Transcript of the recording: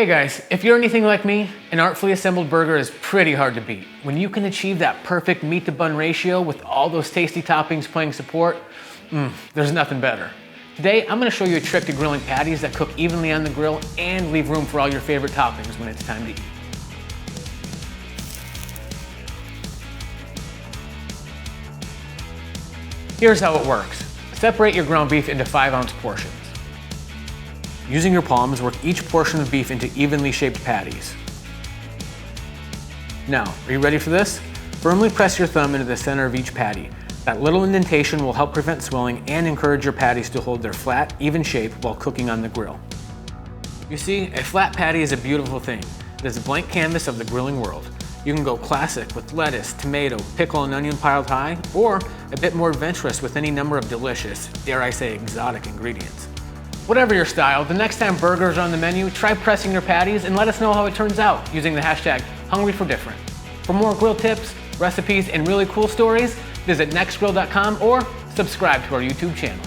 Hey guys, if you're anything like me, an artfully assembled burger is pretty hard to beat. When you can achieve that perfect meat to bun ratio with all those tasty toppings playing support, there's nothing better. Today, I'm gonna show you a trick to grilling patties that cook evenly on the grill and leave room for all your favorite toppings when it's time to eat. Here's how it works. Separate your ground beef into 5-ounce portions. Using your palms, work each portion of beef into evenly shaped patties. Now, are you ready for this? Firmly press your thumb into the center of each patty. That little indentation will help prevent swelling and encourage your patties to hold their flat, even shape while cooking on the grill. You see, a flat patty is a beautiful thing. It is a blank canvas of the grilling world. You can go classic with lettuce, tomato, pickle, and onion piled high, or a bit more adventurous with any number of delicious, dare I say exotic ingredients. Whatever your style, the next time burgers are on the menu, try pressing your patties and let us know how it turns out using the hashtag #HungryForDifferent. For more grill tips, recipes, and really cool stories, visit Nexgrill.com or subscribe to our YouTube channel.